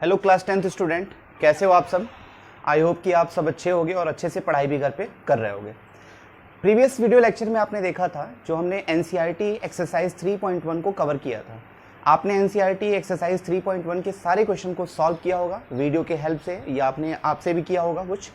Hello class 10th student, कैसे हो आप सब। आई होप कि आप सब अच्छे होगे और अच्छे से पढ़ाई भी घर पे कर रहे होगे। प्रीवियस वीडियो लेक्चर में आपने देखा था जो हमने एनसीईआरटी एक्सरसाइज 3.1 को कवर किया था। आपने एनसीईआरटी एक्सरसाइज 3.1 के सारे क्वेश्चन को सॉल्व किया होगा वीडियो के हेल्प से, या आपने आपसे भी किया होगा कुछ।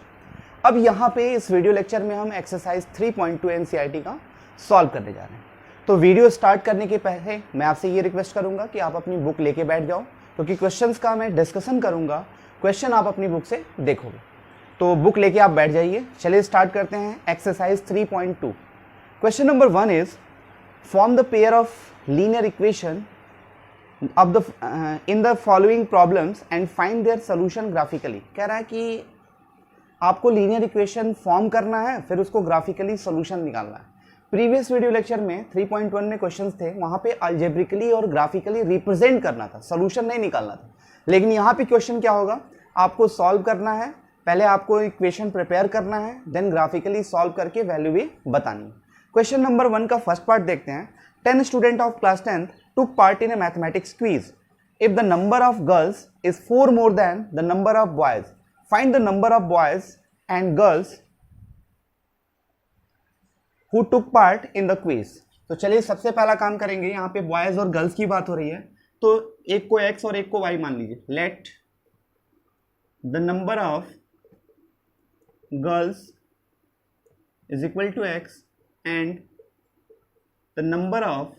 अब यहाँ पे इस वीडियो लेक्चर में हम एक्सरसाइज 3.2 एनसीईआरटी का सॉल्व करने जा रहे हैं। तो वीडियो स्टार्ट करने के पहले मैं आपसे ये रिक्वेस्ट करूंगा कि आप अपनी बुक लेके बैठ जाओ, क्योंकि क्वेश्चंस का मैं डिस्कशन करूंगा, क्वेश्चन आप अपनी बुक से देखोगे। तो बुक लेके आप बैठ जाइए। चलिए स्टार्ट करते हैं exercise 3.2। Question number 1 is form the pair of linear equation of the in the following problems and find their solution graphically. कह रहा है कि आपको लीनियर इक्वेशन फॉर्म करना है, फिर उसको ग्राफिकली सोल्यूशन निकालना है। प्रीवियस वीडियो लेक्चर में 3.1 में क्वेश्चंस थे, वहां पे अलजेब्रिकली और ग्राफिकली रिप्रेजेंट करना था, सोल्यूशन नहीं निकालना था। लेकिन यहाँ पे क्वेश्चन क्या होगा, आपको सॉल्व करना है। पहले आपको इक्वेशन प्रिपेयर करना है, देन ग्राफिकली सॉल्व करके वैल्यू भी बतानी है। क्वेश्चन नंबर 1 का फर्स्ट पार्ट देखते हैं। 10 student of class 10 took part in a mathematics quiz. If the number of girls is 4 more than the number of boys, find the number of boys and girls who took part in the quiz. तो चलिए सबसे पहला काम करेंगे, यहाँ पे boys और girls की बात हो रही है, तो एक को x और एक को y मान लीजिए। Let the number of girls is equal to x and the number of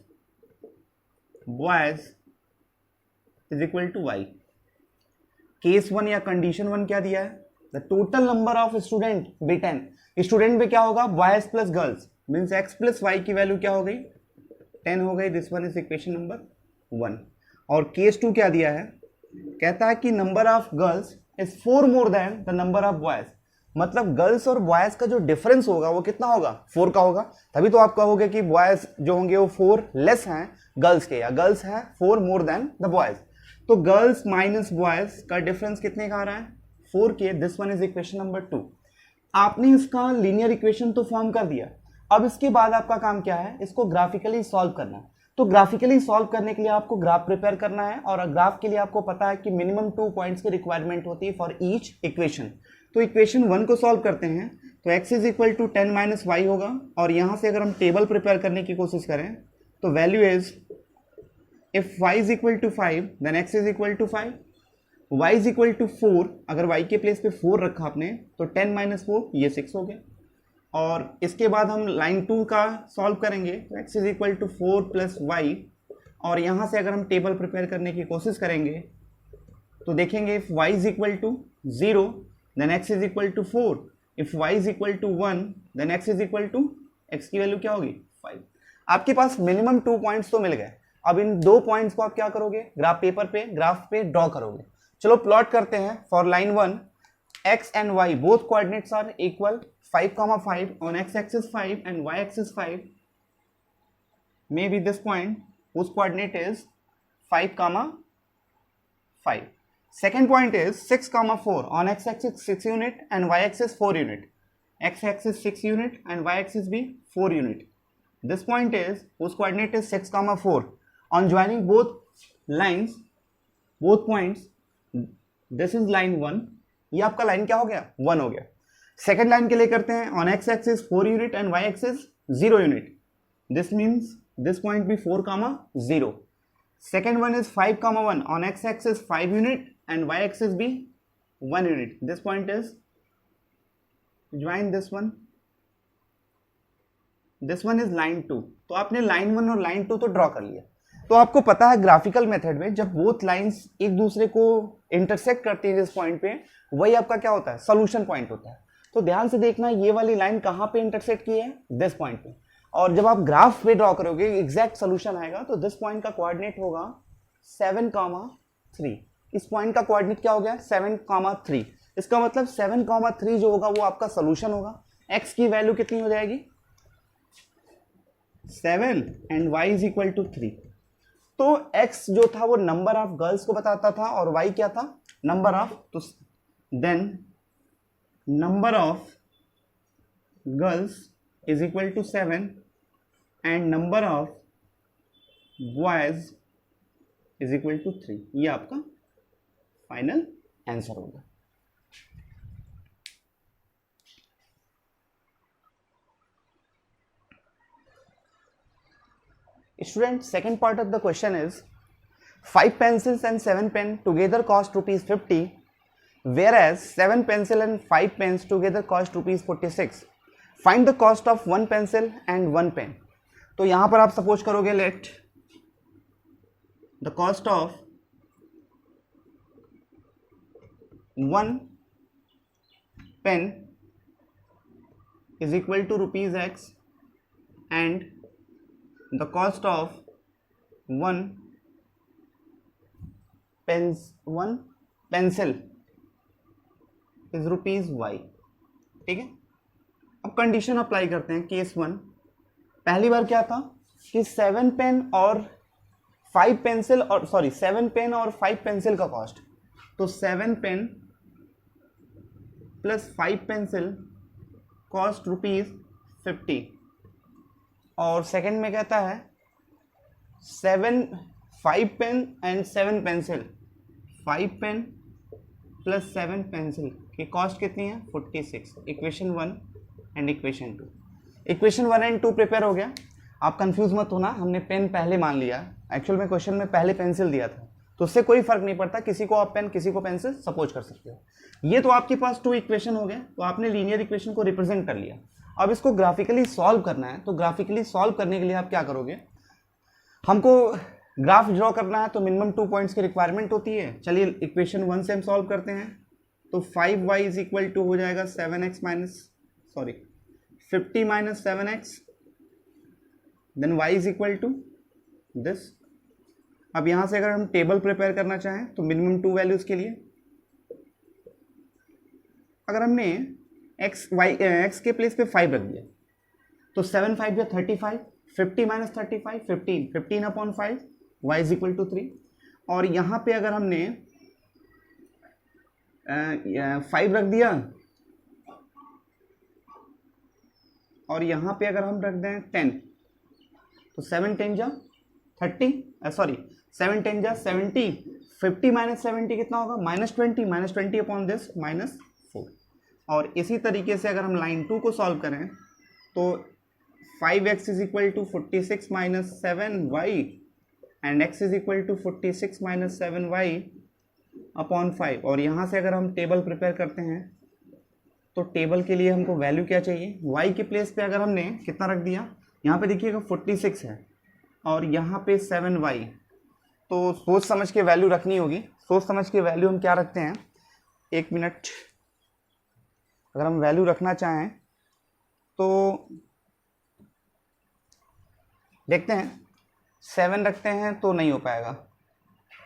boys is equal to y। Case 1 या कंडीशन 1 क्या दिया है, the total number of student be 10। Student में क्या होगा, boys plus girls means x plus y की value क्या हो गई, 10 हो गई। This one is equation number 1। और केस 2 क्या दिया है, कहता है कि number of girls is 4 more than the number of boys. मतलब गर्ल्स और बॉयज का जो डिफरेंस होगा वो कितना होगा, 4 का होगा। तभी तो आप कहोगे कि बॉयज जो होंगे वो 4 लेस हैं गर्ल्स के, या गर्ल्स हैं 4 मोर देन द बॉयज। तो गर्ल्स माइनस बॉयज का डिफरेंस कितने का आ रहा है, 4 के। This one is equation number 2। आपने इसका लीनियर इक्वेशन तो फॉर्म कर दिया। अब इसके बाद आपका काम क्या है, इसको ग्राफिकली सॉल्व करना है। तो ग्राफिकली सॉल्व करने के लिए आपको ग्राफ प्रिपेयर करना है, और ग्राफ के लिए आपको पता है कि मिनिमम 2 पॉइंट्स की रिक्वायरमेंट होती है फॉर ईच इक्वेशन। तो इक्वेशन 1 को सॉल्व करते हैं, तो x is equal to 10 minus y होगा। और यहाँ से अगर हम टेबल प्रिपेयर करने की कोशिश करें तो value is if y is equal to 5 then x is equal to 5, y is equal to 4। अगर y के प्लेस पे 4 रखा आपने तो 10 माइनस 4 ये 6 हो गया। और इसके बाद हम लाइन 2 का सॉल्व करेंगे, तो x is equal to 4 plus y. और यहाँ से अगर हम टेबल प्रिपेयर करने की कोशिश करेंगे तो देखेंगे if y is equal to 0 then x is equal to 4, if y is equal to 1 then x is equal to, x की वैल्यू क्या होगी 5। आपके पास मिनिमम 2 पॉइंट्स तो मिल गए। अब इन 2 पॉइंट्स को आप क्या करोगे, ग्राफ पे ड्रॉ करोगे। चलो प्लॉट करते हैं for line 1। x and y both coordinates are equal, 5,5 on x axis 5 and y axis 5, maybe this point whose coordinate is 5,5. Second point is 6,4 on x axis 6 unit and y axis 4 unit. X axis 6 unit and y axis be 4 unit. This point is whose coordinate is 6,4. On joining both lines, both points, this is line 1. ये आपका line क्या हो गया, 1 हो गया। Second line के लिए करते हैं, on x axis 4 unit and y axis 0 unit. This means this point भी 4,0। Second one is 5,1 on x axis 5 unit and y axis भी 1 unit. This point is join this one is line 2। तो आपने line 1 और line 2 तो draw कर लिया। तो आपको पता है ग्राफिकल मेथड में जब बोथ लाइंस एक दूसरे को इंटरसेक्ट करती है जिस पॉइंट पे, वही आपका क्या होता है, सोल्यूशन पॉइंट होता है। तो ध्यान से देखना ये वाली लाइन कहाँ पे इंटरसेक्ट की है, दिस पॉइंट पे। और जब आप ग्राफ पे ड्रॉ करोगे एग्जैक्ट सोल्यूशन आएगा, तो दिस पॉइंट का कोऑर्डिनेट होगा 7,3। इस पॉइंट का कोऑर्डिनेट क्या हो गया, 7,3। इसका मतलब 7,3 जो होगा वो आपका सोल्यूशन होगा। x की वैल्यू कितनी हो जाएगी, 7 and y is equal to 3। तो x जो था वो नंबर ऑफ गर्ल्स को बताता था और y क्या था, नंबर ऑफ। तो then number of girls is equal to 7 and number of boys is equal to 3। ये आपका फाइनल आंसर होगा। Student, second part of the question is 5 pencils and 7 pen together cost rupees 50, whereas 7 pencil and 5 pens together cost rupees 46. Find the cost of 1 pencil and 1 pen. तो यहां पर आप suppose करोगे let the cost of 1 pen is equal to rupees X and the cost of one pencil is rupees Y। ठीक है, अब condition apply करते हैं। केस 1, पहली बार क्या था कि 7 पेन और 5 पेंसिल और 7 पेन और 5 पेंसिल का कॉस्ट, तो 7 pen plus 5 pencil cost rupees 50। और सेकंड में कहता है 5 pen and 7 pencil, 5 pen plus 7 pencil की कॉस्ट कितनी है 46। Equation 1 and equation 2, equation 1 and 2 prepare हो गया। आप कंफ्यूज मत होना, हमने पेन पहले मान लिया, एक्चुअल में क्वेश्चन में पहले पेंसिल दिया था, तो उससे कोई फर्क नहीं पड़ता, किसी को आप पेन किसी को पेंसिल सपोज कर सकते हो। ये तो आपके पास 2 इक्वेशन हो गए, तो आपने लीनियर इक्वेशन को रिप्रेजेंट कर लिया। अब इसको ग्राफिकली सॉल्व करना है, तो ग्राफिकली सॉल्व करने के लिए आप क्या करोगे, हमको ग्राफ ड्रॉ करना है तो मिनिमम 2 पॉइंट्स की रिक्वायरमेंट होती है। चलिए इक्वेशन 1 से हम सॉल्व करते हैं, तो 5y इज इक्वल टू हो जाएगा 50 minus 7x, then y is equal to this. अब यहां से अगर हम टेबल प्रिपेयर करना चाहें तो मिनिमम 2 वैल्यूज के लिए अगर हमने x के प्लेस पे 5 रख दिया तो 7 5 या 35, 50 माइनस 35 15 upon 5, y is equal to 3। और यहाँ पे अगर हमने 5 रख दिया और यहाँ पे अगर हम रख दें 10, तो 7 10 जा 30, 7 10 जा 70, 50 माइनस 70 कितना होगा -20 अपॉन दिस -4। और इसी तरीके से अगर हम लाइन 2 को सॉल्व करें तो 5x is equal to 46 minus 7y and x is equal to 46 minus 7y upon 5। और यहाँ से अगर हम टेबल प्रिपेयर करते हैं तो टेबल के लिए हमको वैल्यू क्या चाहिए, y के प्लेस पे अगर हमने कितना रख दिया, यहाँ पे देखिएगा 46 है और यहाँ पे 7y, तो सोच समझ के वैल्यू रखनी होगी। सोच समझ के वैल्यू हम क्या रखते हैं, 1 मिनट, अगर हम वैल्यू रखना चाहें तो देखते हैं 7 रखते हैं तो नहीं हो पाएगा,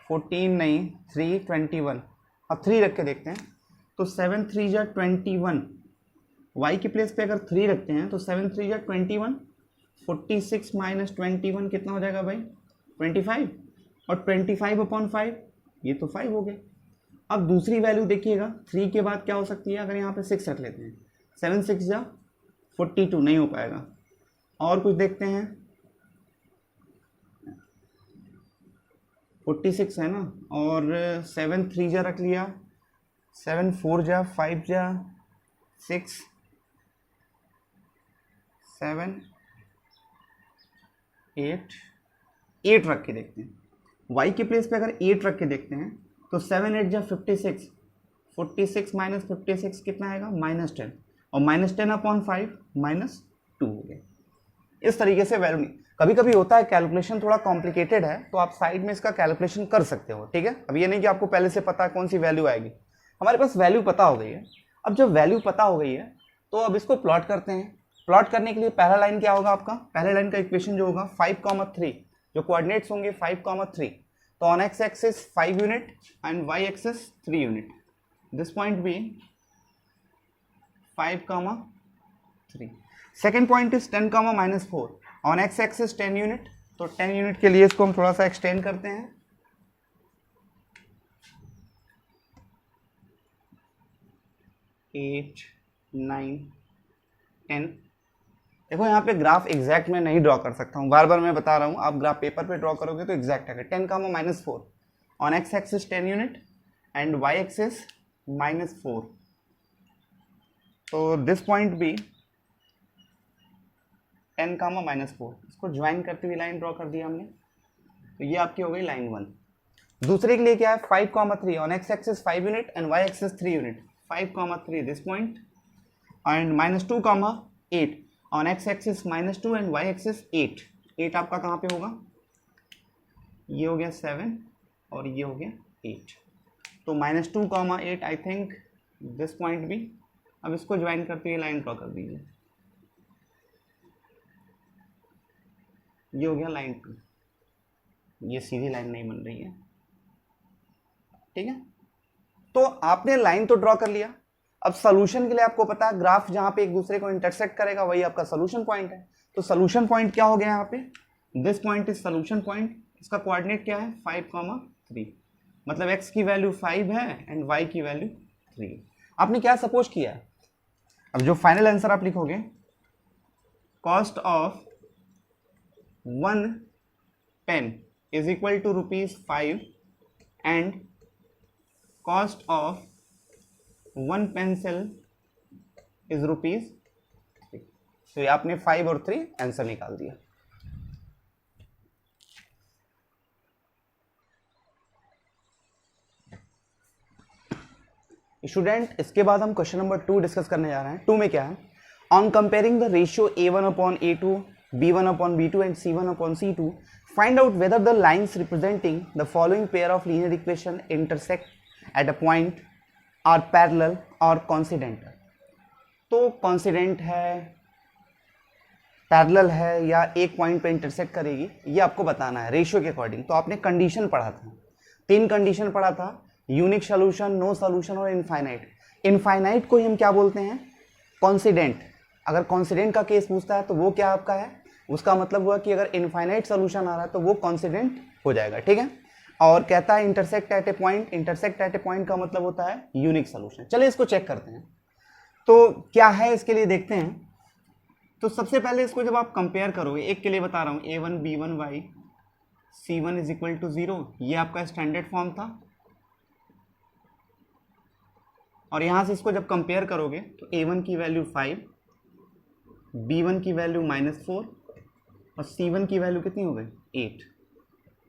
14 नहीं, 3 21, अब 3 रख के देखते हैं तो 7 3 जा 21, y के प्लेस पे अगर 3 रखते हैं तो 7 3 जा 21, 46 माइनस 21 कितना हो जाएगा भाई 25, और 25 अपॉन 5 ये तो 5 हो गए। अब दूसरी वैल्यू देखिएगा 3 के बाद क्या हो सकती है, अगर यहाँ पे 6 रख लेते हैं, 7 6 जा 42 नहीं हो पाएगा। और कुछ देखते हैं, 46 है ना, और 7 3 जा रख लिया, 7 4 जा 5 जा 6 7 8 रख के देखते हैं। y के प्लेस पे अगर 8 रख के देखते हैं तो 7 8 जा 56, 46 माइनस 56 कितना आएगा -10, और -10 अपॉन 5 -2 हो गया। इस तरीके से वैल्यू नहीं, कभी कभी होता है कैलकुलेशन थोड़ा कॉम्प्लिकेटेड है तो आप साइड में इसका कैलकुलेशन कर सकते हो, ठीक है। अब ये नहीं कि आपको पहले से पता है कौन सी वैल्यू आएगी, हमारे पास वैल्यू पता हो गई है। अब जब वैल्यू पता हो गई है तो अब इसको प्लॉट करते हैं। प्लॉट करने के लिए पहला लाइन क्या होगा आपका, पहले लाइन का इक्वेशन जो होगा 5,3, जो कोऑर्डिनेट्स होंगे 5,3, तो on x axis 5 unit and y axis 3 unit, this point be 5,3। Second point is 10,-4, on x axis 10 unit, तो 10 यूनिट के लिए इसको हम थोड़ा सा एक्सटेंड करते हैं, 8 9 10। देखो यहाँ पे ग्राफ एग्जैक्ट में नहीं ड्रॉ कर सकता हूँ, बार बार मैं बता रहा हूँ, आप ग्राफ पेपर पे ड्रॉ करोगे तो एग्जैक्ट है। 10,-4 on x axis 10 unit and y axis -4. तो दिस पॉइंट भी 10, -4, इसको ज्वाइन करती हुई लाइन ड्रॉ कर दिया हमने. तो ये आपकी हो गई लाइन 1. दूसरे के लिए क्या है, 5, 3 on x axis 5 unit and y axis 3 unit. 5, 3 this point and -2, 8 on x axis -2 and y axis 8. 8 आपका कहाँ पे होगा, ये हो गया 7 और ये हो गया 8. तो -2, 8 आई थिंक दिस पॉइंट भी. अब इसको ज्वाइन करते हुए लाइन ड्रॉ कर दीजिए. ये हो गया लाइन 2. ये सीधी लाइन नहीं बन रही है, ठीक है. तो आपने लाइन तो ड्रॉ कर लिया. अब सोल्यूशन के लिए आपको पता है ग्राफ जहां पे एक दूसरे को इंटरसेक्ट करेगा वही आपका सोल्यूशन पॉइंट है. तो सोल्यूशन पॉइंट क्या हो गया यहाँ पे, this point is solution point. इसका कोऑर्डिनेट क्या है 5, 3. मतलब x की वैल्यू 5 है एंड y की वैल्यू 3. आपने क्या सपोज किया है, अब जो फाइनल आंसर आप लिखोगे, cost of 1 pen is equal to ₹5 and cost of 1 pencil is ₹3. तो ये आपने 5 और 3 आंसर निकाल दिया. स्टूडेंट, इसके बाद हम क्वेश्चन नंबर 2 डिस्कस करने जा रहे हैं. 2 में क्या है, on comparing the ratio A1/A2, B1/B2 and C1/C2, find out whether the lines representing the following pair of linear equation intersect at a point are parallel और कॉन्सिडेंटल. तो कॉन्सिडेंट है, पैरेलल है या एक पॉइंट पे इंटरसेक्ट करेगी, ये आपको बताना है रेशियो के अकॉर्डिंग. तो आपने कंडीशन पढ़ा था, 3 कंडीशन पढ़ा था, यूनिक सोल्यूशन, नो सोल्यूशन और इनफाइनाइट. इनफाइनाइट को ही हम क्या बोलते हैं, कॉन्सिडेंट. अगर कॉन्सिडेंट का केस पूछता है तो वो क्या आपका है, उसका मतलब हुआ कि अगर इनफाइनाइट सोल्यूशन आ रहा है तो वो कॉन्सिडेंट हो जाएगा, ठीक है. और कहता है intersect at a point. Intersect at a point का मतलब होता है यूनिक सोल्यूशन. चलिए इसको चेक करते हैं. तो क्या है इसके लिए देखते हैं. तो सबसे पहले इसको जब आप कंपेयर करोगे, एक के लिए बता रहा हूँ, A1 B1 Y C1 is equal to 0, ये आपका स्टैंडर्ड फॉर्म था. और यहाँ से इसको जब कंपेयर करोगे तो A1 की वैल्यू 5, B1 की वैल्यू -4 और C1 की वैल्यू कितनी हो गई 8.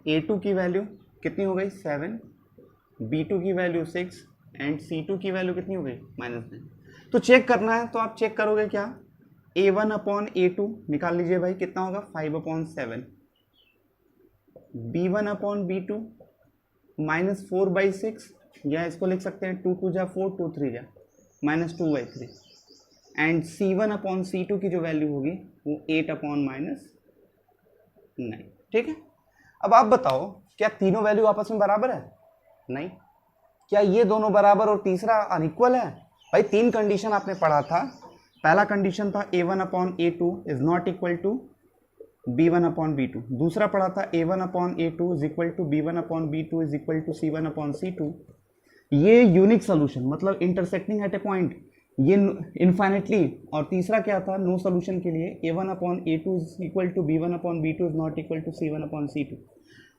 A2 की वैल्यु कितनी हो गई 7, B2 की वैल्यू 6 एंड C2 की वैल्यू कितनी हो गई -9. तो चेक करना है तो आप चेक करोगे क्या, A1/A2 निकाल लीजिए भाई, कितना होगा 5/7, B1/B2 -4/6, या इसको लिख सकते हैं 2 2 जा 4, 2 3 जा -2/3 एंड C1/C2 की जो वैल्यू होगी वो 8/-9. ठीक है. अब आप बताओ क्या तीनों वैल्यू आपस में बराबर है, नहीं. क्या ये दोनों बराबर और तीसरा अनइक्वल है. भाई 3 कंडीशन आपने पढ़ा था. पहला कंडीशन था A1/A2 is not equal to B1/B2. दूसरा पढ़ा था A1/A2 is equal to B1/B2 is equal to C1/C2. ये यूनिक सोल्यूशन मतलब इंटरसेक्टिंग एट ए पॉइंट, ये इनफाइनेटली. और तीसरा क्या था, नो सोल्यूशन के लिए A1/A2 is equal to B1/B2 is not equal to C1/C2.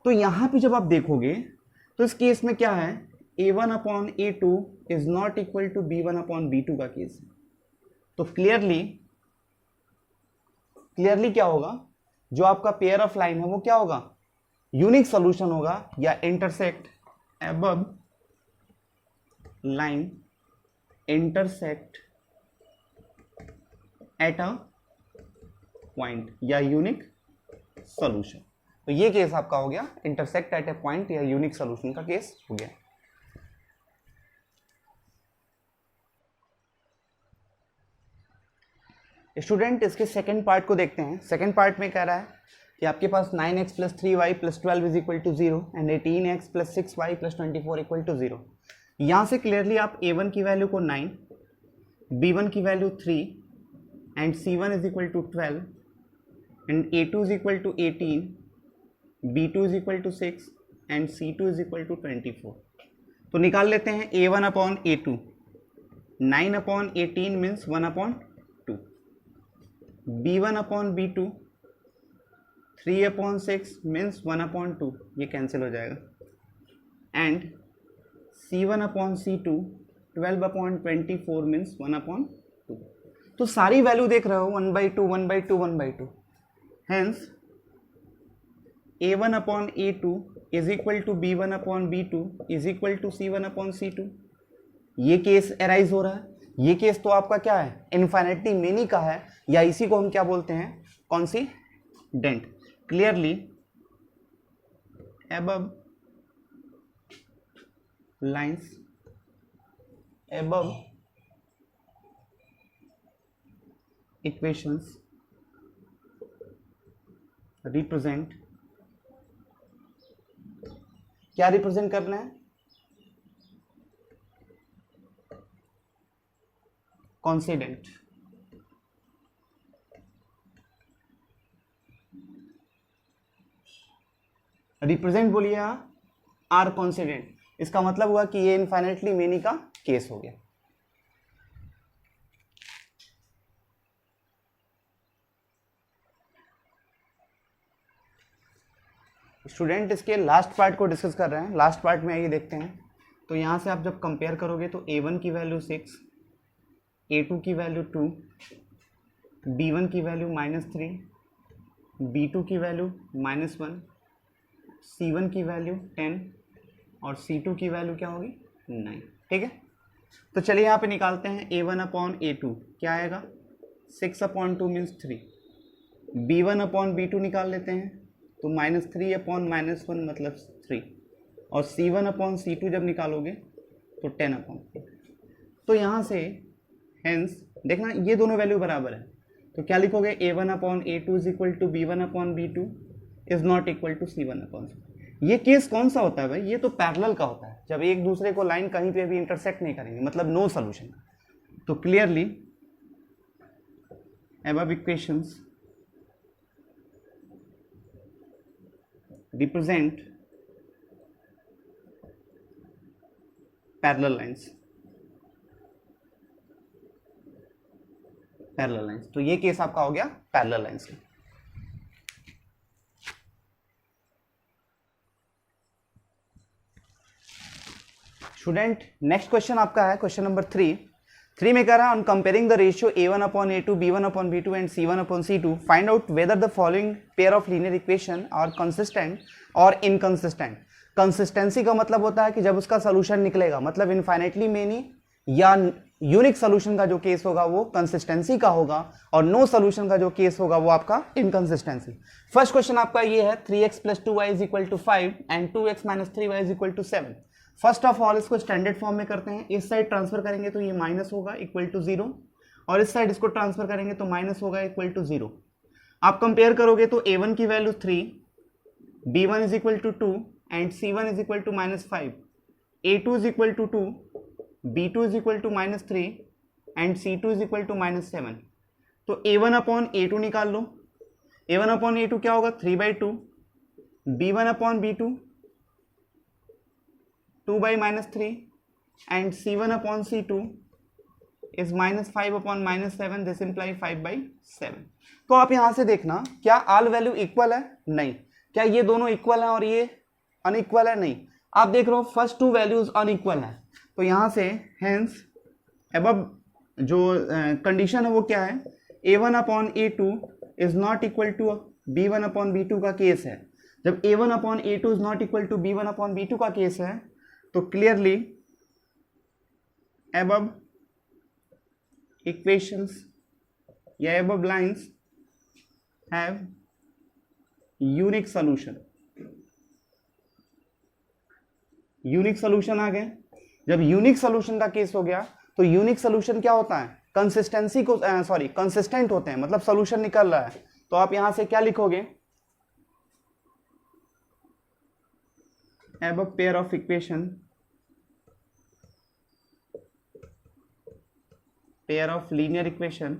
तो यहाँ पे जब आप देखोगे तो इस केस में क्या है, A1/A2 is not equal to B1/B2 का केस है. तो क्लियरली क्या होगा, जो आपका पेयर ऑफ लाइन है वो क्या होगा, यूनिक सोल्यूशन होगा या intersect above line intersect at a point या यूनिक सोल्यूशन. तो ये केस आपका हो गया इंटरसेक्ट एट ए पॉइंट या यूनिक सोल्यूशन का केस हो गया. स्टूडेंट, इसके सेकंड पार्ट को देखते हैं. सेकंड पार्ट में कह रहा है कि आपके पास 9x + 3y + 12 is equal to 0 and 18x + 6y + 24 equal to 0. यहाँ से क्लियरली आप A1 की वैल्यू को 9, B1 की value 3 and C1 is equal to 12 and A2 is equal to 18, B2 is equal to 6 and C2 is equal to 24. तो निकाल लेते हैं A1/A2. 9/18 मीन्स 1/2, B1/B2 3/6 मीन्स 1/2, ये कैंसिल हो जाएगा, and C1 upon C2 12 upon 24 means 1/2। तो सारी value देख रहे हो 1/2 1/2 1/2। Hence A1 upon A2 is equal to B1 upon B2 is equal to C1 upon C2। ये केस एराइज हो रहा है। ये केस तो आपका क्या है, इनफाइनाइटली मेनी का है, या इसी को हम क्या बोलते हैं, coincident. Clearly above lines above equations represent, क्या रिप्रेजेंट करना है, कॉन्सिडेंट। रिप्रेजेंट बोलिए आर कॉन्सिडेंट, इसका मतलब हुआ कि ये इनफाइनाइटली मेनी का केस हो गया। स्टूडेंट इसके लास्ट पार्ट को डिस्कस कर रहे हैं। लास्ट पार्ट में आइए देखते हैं। तो यहाँ से आप जब कंपेयर करोगे तो A1 की वैल्यू 6, A2 की वैल्यू 2, B1 की वैल्यू -3, B2 की वैल्यू -1, C1 की वैल्यू 10 और C2 की वैल्यू क्या होगी 9। ठीक है, तो चलिए यहाँ पे निकालते हैं। A1 अपॉन A2 क्या आएगा, 6 upon 2 means 3। B1 upon B2 निकाल लेते हैं तो -3 अपॉन -1 मतलब 3, और C1 अपॉन C2 जब निकालोगे तो 10 अपॉन 3। तो यहाँ से हेंस देखना ये दोनों वैल्यू बराबर है, तो क्या लिखोगे, A1 upon A2 is equal to B1 upon B2 is not equal to C1 upon C2। ये केस कौन सा होता है भाई, ये तो पैरेलल का होता है, जब एक दूसरे को लाइन कहीं पे भी इंटरसेक्ट नहीं करेंगे, मतलब नो सॉल्यूशन। तो clearly above equations represent parallel lines। Parallel lines, तो ये केस आपका हो गया पैरेलल लाइंस का। स्टूडेंट नेक्स्ट क्वेश्चन आपका है क्वेश्चन नंबर 3 में कह रहा है on comparing the ratio A1 upon A2 B1 upon B2 and C1 upon C2 find out whether the following pair of linear equation are consistent और inconsistent. Consistency का मतलब होता है कि जब उसका सोल्यूशन निकलेगा, मतलब इनफाइनाइटली मेनी या यूनिक सोल्यूशन का जो केस होगा वो कंसिस्टेंसी का होगा, और नो सोल्यूशन का जो केस होगा वो आपका इनकंसिस्टेंसी। फर्स्ट क्वेश्चन आपका ये है 3x + 2y = 5 and 2x - 3y = 7। First of all इसको स्टैंडर्ड फॉर्म में करते हैं। इस साइड ट्रांसफर करेंगे तो ये माइनस होगा इक्वल टू 0, और इस साइड इसको ट्रांसफर करेंगे तो माइनस होगा इक्वल टू 0। आप कंपेयर करोगे तो A1 की value 3, B1 = 2 and C1 = -5, A2 = 2, B2 = -3 and C2 = -7। तो A1 अपॉन A2 निकाल लो। A1 अपॉन A2 क्या होगा, 3/2, B1 upon B2 2/-3 and C1 upon C2 is -5 upon -7, this imply 5/7। तो आप यहां से देखना क्या ऑल वैल्यू इक्वल है, नहीं। क्या ये दोनों इक्वल है और ये अनइक्वल है, नहीं। आप देख रहे हो फर्स्ट टू वैल्यूज अनइक्वल है, तो यहां से हेंस अबव जो कंडीशन है वो क्या है, A1 upon A2 is not equal to B1 upon B2 का केस है। जब A1 upon A2 is not equal to B1 upon B2 का केस है तो क्लियरली above equations या above lines have unique solution। Unique solution आ गए। जब यूनिक सोल्यूशन का केस हो गया तो यूनिक सोल्यूशन क्या होता है, कंसिस्टेंसी को कंसिस्टेंट होते हैं, मतलब सोल्यूशन निकल रहा है। तो आप यहां से क्या लिखोगे, above pair of equation, pair of linear equation,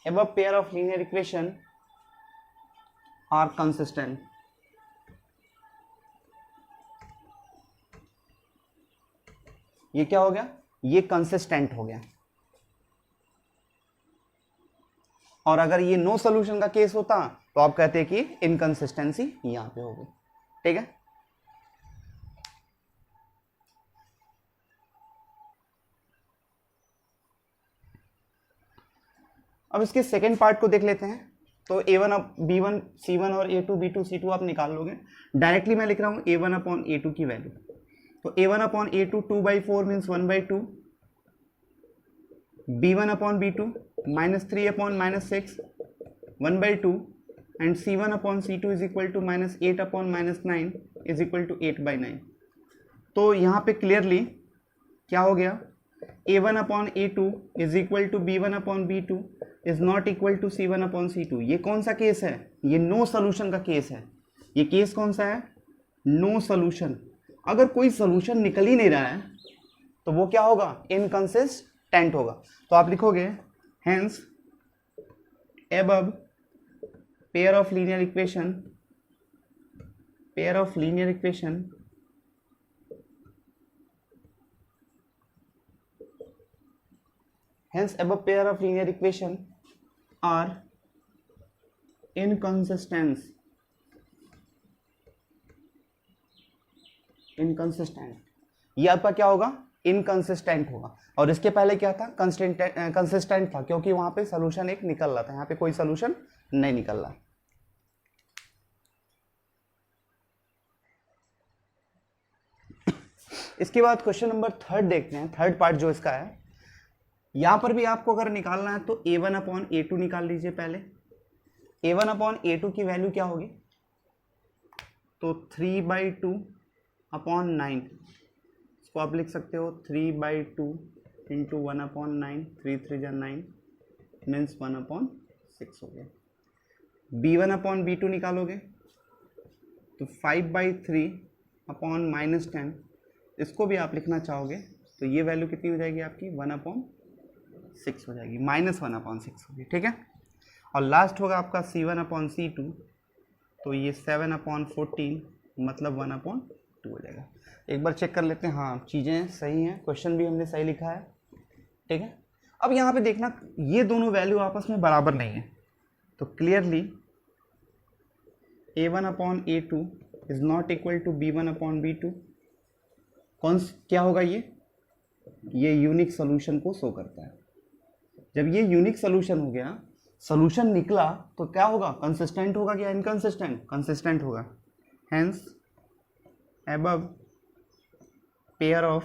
above pair of linear equation are consistent। ये क्या हो गया, ये कंसिस्टेंट हो गया। और अगर ये नो सोल्यूशन का केस होता तो आप कहते कि इनकंसिस्टेंसी यहां पे होगी। ठीक है, अब इसके सेकेंड पार्ट को देख लेते हैं। तो A1 B1 C1 और A2 B2 C2 आप निकाल लोगे। डायरेक्टली मैं लिख रहा हूँ A1 अपॉन A2 की वैल्यू। तो A1 upon A2 2/4 means 1/2, B1 upon B2 -3 upon -6 1/2 and C1 upon C2 is equal to -8 upon -9 is equal to 8/9। तो यहाँ पे क्लियरली क्या हो गया, A1 upon A2 is equal to B1 upon B2 is not equal to C1 upon C2। ये कौन सा case है, ये नो सोल्यूशन का केस है। ये केस कौन सा है, नो सोल्यूशन। अगर कोई सोल्यूशन निकल ही नहीं रहा है तो वो क्या होगा, इनकंसिस्टेंट होगा। तो आप लिखोगे hence above pair of linear equation hence above pair of linear equation are inconsistent। ये आपका क्या होगा, इनकंसिस्टेंट होगा। और इसके पहले क्या था, कंसिस्टेंट था, क्योंकि वहां पे सोल्यूशन एक निकल रहा था, यहाँ पे कोई सोल्यूशन नहीं निकल रहा। इसके बाद क्वेश्चन नंबर 3 देखते हैं, थर्ड पार्ट जो इसका है। यहां पर भी आपको अगर निकालना है तो A1 अपॉन A2 निकाल लीजिए पहले। A1 अपॉन A2 की वैल्यू क्या होगी, तो 3/2 अपॉन 9, इसको आप लिख सकते हो 3/2 इंटू 1 अपॉन 9, 3 3 जा 9 मीन्स 1 अपॉन 6 हो गया। B1 अपॉन B2 निकालोगे तो 5/3 अपॉन -10, इसको भी आप लिखना चाहोगे तो ये वैल्यू कितनी हो जाएगी आपकी, 1 अपॉन 6 हो जाएगी, -1 अपॉन 6 होगी, ठीक है। और लास्ट होगा आपका C1 अपॉन C2, तो ये 7 अपॉन 14 मतलब 1 अपॉन 2 हो जाएगा। एक बार चेक कर लेते हैं, हाँ चीज़ें सही हैं, क्वेश्चन भी हमने सही लिखा है, ठीक है। अब यहाँ पे देखना ये दोनों वैल्यू आपस में बराबर नहीं है, तो clearly A1 upon A2 is not equal to B1 upon B2। कौन क्या होगा, ये यूनिक सोल्यूशन को शो करता है। जब ये यूनिक सोल्यूशन हो गया, सोल्यूशन निकला, तो क्या होगा, कंसिस्टेंट होगा या इनकंसिस्टेंट, कंसिस्टेंट होगा। Hence above pair of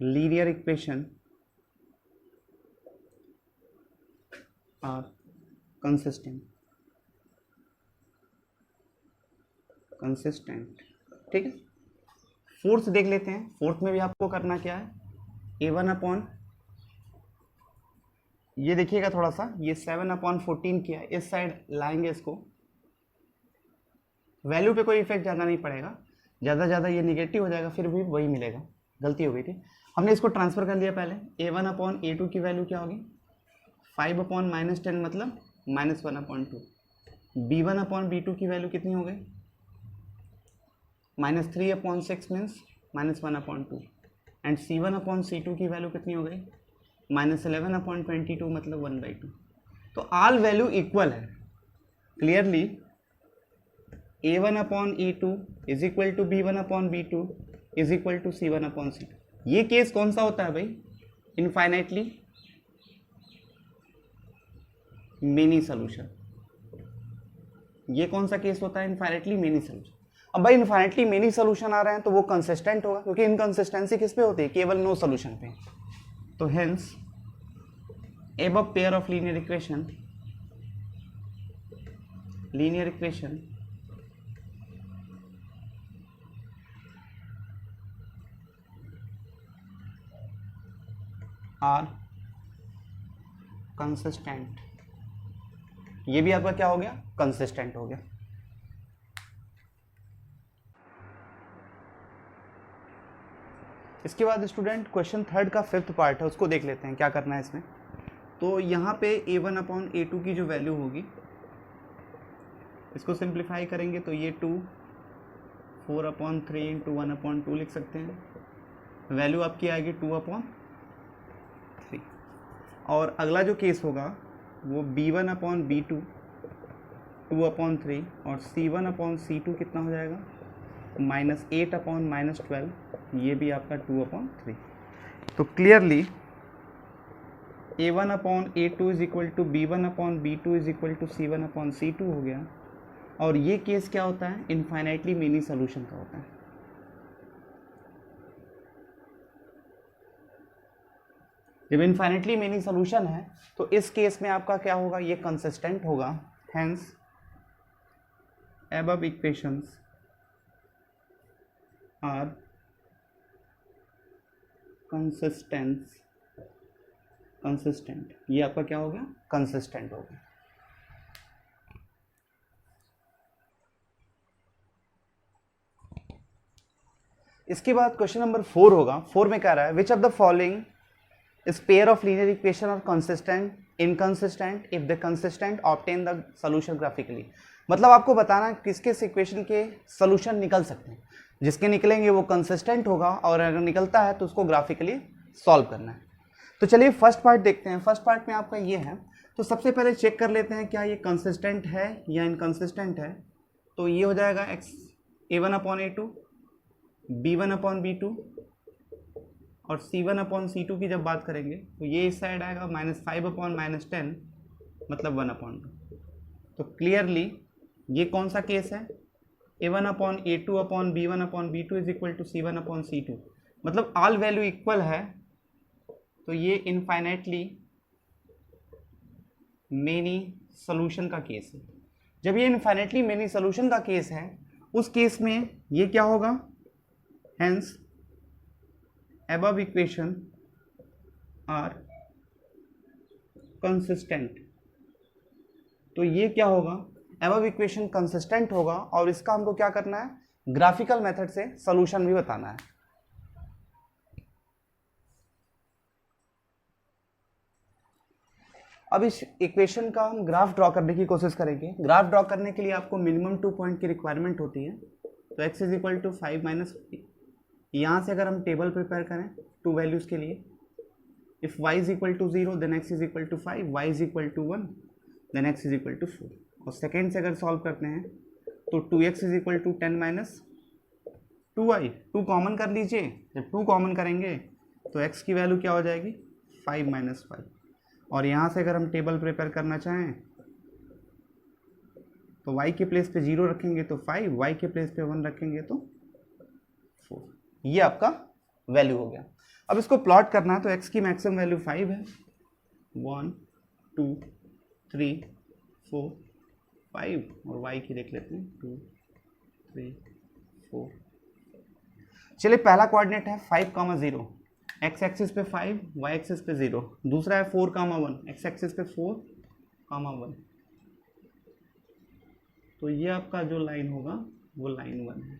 linear equation are consistent, ठीक है। फोर्थ देख लेते हैं। फोर्थ में भी आपको करना क्या है, A1 अपॉन, ये देखिएगा थोड़ा सा, ये 7 अपॉन 14 किया है, इस साइड लाएंगे इसको, वैल्यू पे कोई इफेक्ट ज़्यादा नहीं पड़ेगा, ज़्यादा ये निगेटिव हो जाएगा, फिर भी वही मिलेगा, गलती हो गई थी। हमने इसको ट्रांसफर कर लिया पहले। A1 अपॉन A2 की वैल्यू क्या होगी, 5 अपॉन -10 मतलब -1 अपॉन 2। B1 अपॉन B2 की वैल्यू कितनी हो गई, -3 upon 6 means -1 upon 2। And C1 upon C2 की वैल्यू कितनी हो गई, -11 अपॉन 22 मतलब 1/2। तो ऑल वैल्यू इक्वल है। Clearly A1 upon A2 is equal to B1 upon B2 is equal to C1 upon C2। ये केस कौन सा होता है भाई, इनफाइनाइटली मेनी सोल्यूशन। ये कौन सा केस होता है, इनफाइनाइटली मेनी सोल्यूशन। अब भाई इनफाइनाइटली मेनी सोल्यूशन आ रहे हैं तो वो कंसिस्टेंट होगा, क्योंकि इनकंसिस्टेंसी किस पे होती है, केवल नो सोल्यूशन पे। तो hence above pair of linear equation are consistent। ये भी आपका क्या हो गया, कंसिस्टेंट हो गया। इसके बाद स्टूडेंट क्वेश्चन 3 का 5th पार्ट है, उसको देख लेते हैं क्या करना है इसमें। तो यहाँ पे A1 अपॉन A2 की जो वैल्यू होगी, इसको सिंप्लीफाई करेंगे तो ये 2 4 अपॉन 3 इंटू 1 अपॉन 2 लिख सकते हैं। वैल्यू आपकी आएगी 2 अपॉन 3। और अगला जो केस होगा वो B1 अपॉन B2 2 अपॉन 3 और C1 अपॉन C2 कितना हो जाएगा, -8 अपॉन -12, ये भी आपका 2 अपॉन 3। तो clearly A1 upon A2 is equal to B1 upon B2 is equal to C1 upon C2 हो गया। और ये केस क्या होता है, इनफाइनाइटली मेनी सोल्यूशन का होता है। जब इनफाइनाइटली मेनी सोल्यूशन है तो इस केस में आपका क्या होगा, ये कंसिस्टेंट होगा। Hence above equations are consistent, ये आपका क्या हो गया, कंसिस्टेंट हो गया। इसके बाद क्वेश्चन नंबर 4 होगा। 4 में कह रहा है which of the following is pair of linear equation और consistent, inconsistent, if the consistent obtain the solution graphically. मतलब आपको बताना किस किस इक्वेशन के सॉल्यूशन निकल सकते हैं, जिसके निकलेंगे वो कंसिस्टेंट होगा और अगर निकलता है तो उसको ग्राफिकली सॉल्व करना है। तो चलिए फर्स्ट पार्ट देखते हैं। फर्स्ट पार्ट में आपका ये है, तो सबसे पहले चेक कर लेते हैं क्या ये कंसिस्टेंट है या इनकंसिस्टेंट है। तो ये हो जाएगा A1 upon A2, B1 upon B2 और C1 अपॉन C2 की जब बात करेंगे तो ये इस साइड आएगा -5 अपॉन -10 मतलब 1 अपॉन 2। तो क्लियरली ये कौन सा केस है, A1 upon A2 upon B1 upon B2 is equal to C1 upon C2, मतलब ऑल वैल्यू इक्वल है। तो ये इनफाइनाइटली मेनी सॉल्यूशन का केस है। जब ये इनफाइनाइटली मेनी सॉल्यूशन का केस है उस केस में ये क्या होगा, hence above equation are consistent। तो ये क्या होगा, above equation consistent होगा और इसका हमको क्या करना है, ग्राफिकल मेथड से सॉल्यूशन भी बताना है। अब इस इक्वेशन का हम ग्राफ ड्रॉ करने की कोशिश करेंगे। ग्राफ ड्रॉ करने के लिए आपको मिनिमम 2 पॉइंट की रिक्वायरमेंट होती है। तो x is equal to 5 minus, यहाँ से अगर हम टेबल प्रिपेयर करें 2 वैल्यूज़ के लिए, if y is equal to 0 then x is equal to 5, y is equal to 1 then x is equal to 4। और सेकेंड से अगर सॉल्व करते हैं तो 2x is equal to 10 minus 2y, 2 common कर लीजिए। जब 2 कॉमन करेंगे तो x की वैल्यू क्या हो जाएगी, 5 माइनस 5। और यहाँ से अगर हम टेबल प्रिपेयर करना चाहें तो y के प्लेस पे 0 रखेंगे तो 5, y के प्लेस पे 1 रखेंगे तो 4। ये आपका वैल्यू हो गया। अब इसको प्लॉट करना है तो x की मैक्सिमम वैल्यू 5 है, 1 2 3 4 5, और y की देख लेते हैं 2 3 4। चलिए पहला कोऑर्डिनेट है 5, 0, x एक्सिस पे 5, y एक्सिस पे 0। दूसरा है 4, 1, x एक्सिस पे 4, 1। तो ये आपका जो लाइन होगा वो लाइन 1 है।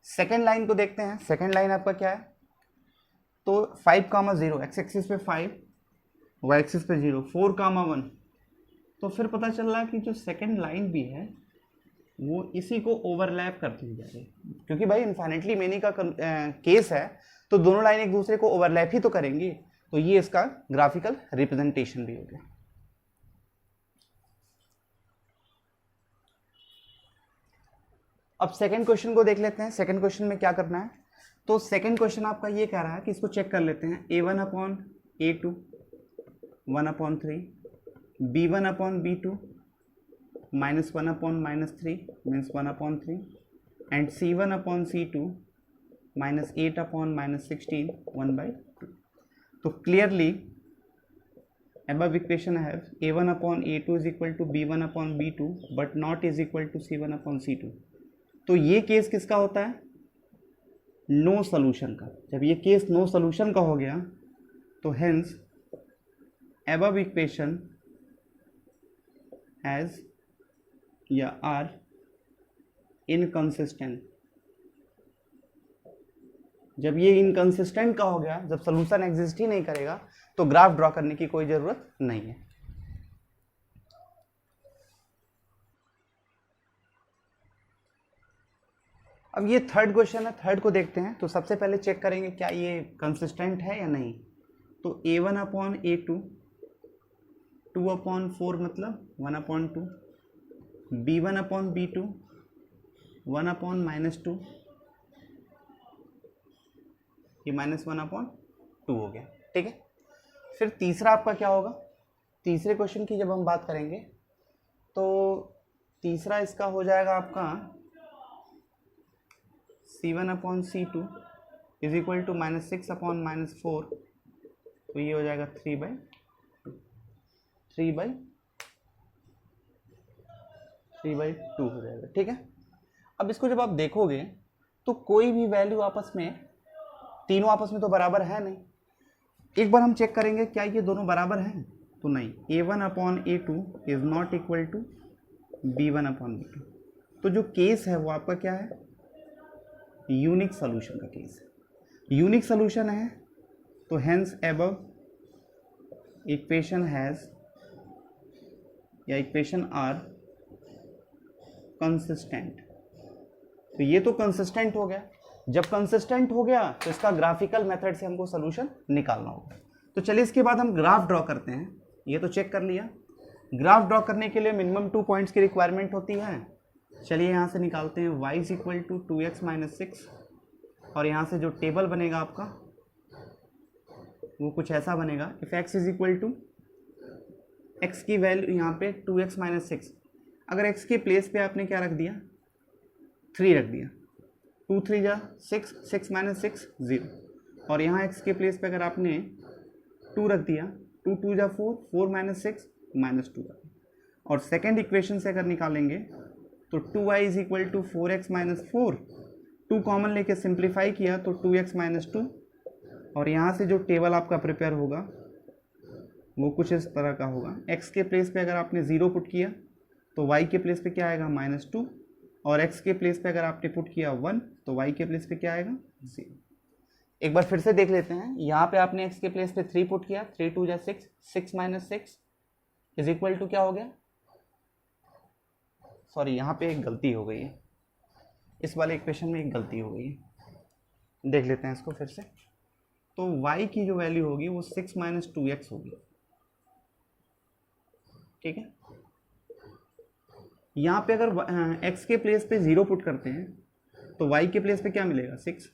सेकेंड लाइन को देखते हैं। सेकेंड लाइन आपका क्या है, तो 5, 0, x एक्सिस पे 5, y एक्सिस पे 0, 4, 1। तो फिर पता चल रहा है कि जो सेकेंड लाइन भी है वो इसी को ओवरलैप करती जा रही है, क्योंकि भाई इनफाइनाइटली मेनी का केस है तो दोनों लाइन एक दूसरे को ओवरलैप ही तो करेंगी। तो ये इसका ग्राफिकल रिप्रेजेंटेशन भी हो गया। अब सेकंड क्वेश्चन को देख लेते हैं। सेकंड क्वेश्चन में क्या करना है, तो सेकंड क्वेश्चन आपका ये कह रहा है कि इसको चेक कर लेते हैं। A1 upon A2 1 upon 3, B1 upon B2 -1 upon -3 means 1 upon 3, and C1 upon C2 -8 upon -16 1/2। तो clearly above equation I have A1 upon A2 is equal to B1 upon B2 but not is equal to C1 upon C2। तो ये case किसका होता है, no solution का। जब ये case no solution का हो गया तो हेंस above equation has या आर इनकंसिस्टेंट। जब ये इनकंसिस्टेंट का हो गया, जब सॉल्यूशन एग्जिस्ट ही नहीं करेगा तो ग्राफ ड्रॉ करने की कोई जरूरत नहीं है। अब ये थर्ड क्वेश्चन है, थर्ड को देखते हैं। तो सबसे पहले चेक करेंगे क्या ये कंसिस्टेंट है या नहीं। तो A1 अपॉन A2 2 अपॉन 4 मतलब 1 upon 2, B1 upon B2 1 upon -2, ये -1 अपॉन 2 हो गया। ठीक है, फिर तीसरा आपका क्या होगा, तीसरे क्वेश्चन की जब हम बात करेंगे तो तीसरा इसका हो जाएगा आपका C1/C2 इज इक्वल टू -6/-4, तो ये हो जाएगा 3/2 हो जाएगा। ठीक है, अब इसको जब आप देखोगे तो कोई भी वैल्यू आपस में, तीनों आपस में तो बराबर है नहीं। एक बार हम चेक करेंगे क्या ये दोनों बराबर हैं, तो नहीं, A1/A2 is not equal to B1/B2। तो जो केस है वो आपका क्या है, यूनिक सॉल्यूशन का केस है। यूनिक सॉल्यूशन है तो हेंस अबव इक्वेशन हैज या इक्वेशन आर कंसिस्टेंट। तो ये तो कंसिस्टेंट हो गया, जब कंसिस्टेंट हो गया तो इसका ग्राफिकल मेथड से हमको सोल्यूशन निकालना होगा। तो चलिए इसके बाद हम ग्राफ ड्रॉ करते हैं। ये तो चेक कर लिया, ग्राफ ड्रॉ करने के लिए मिनिमम 2 पॉइंट्स की रिक्वायरमेंट होती है। चलिए यहाँ से निकालते हैं y is equal to 2x - 6, और यहाँ से जो टेबल बनेगा आपका वो कुछ ऐसा बनेगा, if x is equal to, x की वैल्यू यहाँ पे 2x - 6, अगर x के प्लेस पे आपने क्या रख दिया, 3 रख दिया, 2 3 जा 6, 6 - 6 0, और यहाँ x के प्लेस पे अगर आपने 2 रख दिया, 2 2 जा 4, 4 - 6 -2, और सेकेंड इक्वेशन से अगर निकालेंगे तो 2y is equal to 4x - 4, 2 common लेके सिंप्लीफाई किया तो 2x - 2, और यहाँ से जो टेबल आपका प्रिपेयर होगा वो कुछ इस तरह का होगा। x के प्लेस पे अगर आपने 0 पुट किया तो y के प्लेस पे क्या आएगा, -2, और x के प्लेस पे अगर आपने पुट किया 1 तो y के प्लेस पे क्या आएगा, 0। एक बार फिर से देख लेते हैं, यहाँ पे आपने x के प्लेस पे 3 पुट किया, 3 2 जा 6, 6 - 6 इज इक्वल टू क्या हो गया, सॉरी यहाँ पे एक गलती हो गई है, इस वाले इक्वेशन में एक गलती हो गई है, देख लेते हैं इसको फिर से। तो y की जो वैल्यू होगी वो 6 - 2x होगी। ठीक है, यहाँ पे अगर x के प्लेस पे 0 पुट करते हैं तो y के प्लेस पे क्या मिलेगा, 6,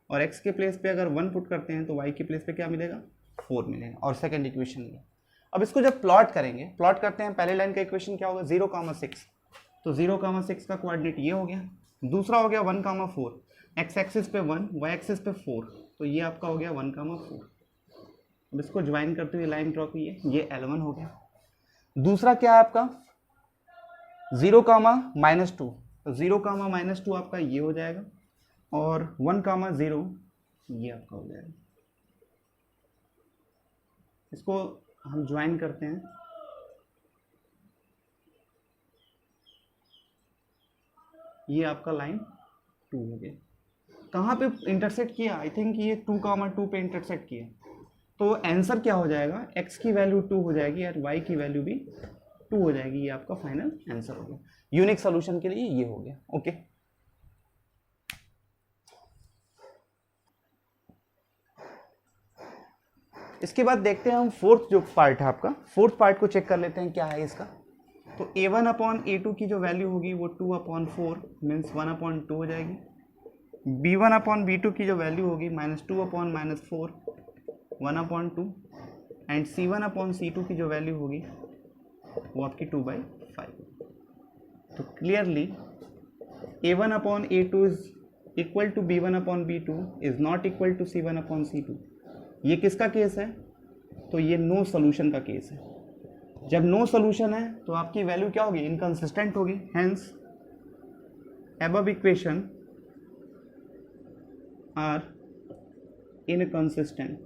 और x के प्लेस पे अगर 1 पुट करते हैं तो y के प्लेस पे क्या मिलेगा, 4 मिलेगा, और सेकेंड इक्वेशन में। अब इसको जब प्लॉट करेंगे, प्लॉट करते हैं, पहले लाइन का इक्वेशन क्या होगा, 0,6, तो 0,6 का कोऑर्डिनेट ये हो गया, दूसरा हो गया 1,4, x एक्सिस पे 1, y एक्सिस पे 4, तो ये आपका हो गया 1,4। अब इसको ज्वाइन करते हुए लाइन ड्रॉ कीजिए, ये L1 हो गया। दूसरा क्या है आपका 0,-2, तो 0,-2 आपका ये हो जाएगा, और 1,0 ये आपका हो जाएगा। इसको हम ज्वाइन करते हैं, ये आपका लाइन 2 हो गया। कहाँ पे इंटरसेक्ट किया, आई थिंक ये 2,2 पे इंटरसेक्ट किया, तो आंसर क्या हो जाएगा, x की वैल्यू 2 हो जाएगी और y की वैल्यू भी 2 हो जाएगी। ये आपका फाइनल आंसर हो गया, यूनिक सॉल्यूशन के लिए ये हो गया। ओके, इसके बाद देखते हैं हम फोर्थ जो पार्ट है आपका, फोर्थ पार्ट को चेक कर लेते हैं क्या है इसका। तो A1/A2 की जो वैल्यू होगी वो 2/4 मीन्स 1/2 हो जाएगी। B1/B2 की जो वैल्यू होगी -2/-4 1/2, एंड C1/C2 की जो वैल्यू होगी वो आपकी 2/5। तो clearly A1/A2 is equal to B1/B2 is not equal to C1/C2। ये किसका केस है, तो ये नो सॉल्यूशन का केस है। जब नो सॉल्यूशन है तो आपकी वैल्यू क्या होगी, इनकंसिस्टेंट होगी, hence above equation are inconsistent.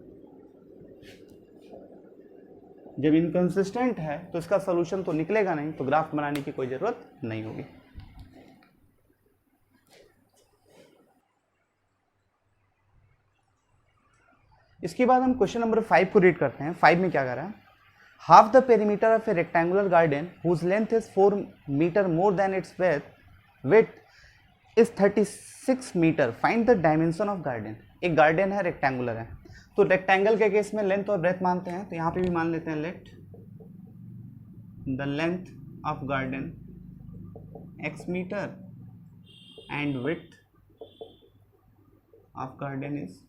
जब इनकंसिस्टेंट है तो इसका सॉल्यूशन तो निकलेगा नहीं, तो ग्राफ बनाने की कोई जरूरत नहीं होगी। इसके बाद हम क्वेश्चन नंबर 5 को रीड करते हैं। 5 में क्या कर रहा है, half the perimeter of a rectangular garden whose length is 4 metre more than its width is 36 metre, find the dimension of garden. एक गार्डन है, रेक्टेंगुलर है, तो रेक्टेंगल के केस में लेंथ और ब्रेथ मानते हैं, तो यहाँ पे भी मान लेते हैं let the length of garden x metre and width of garden is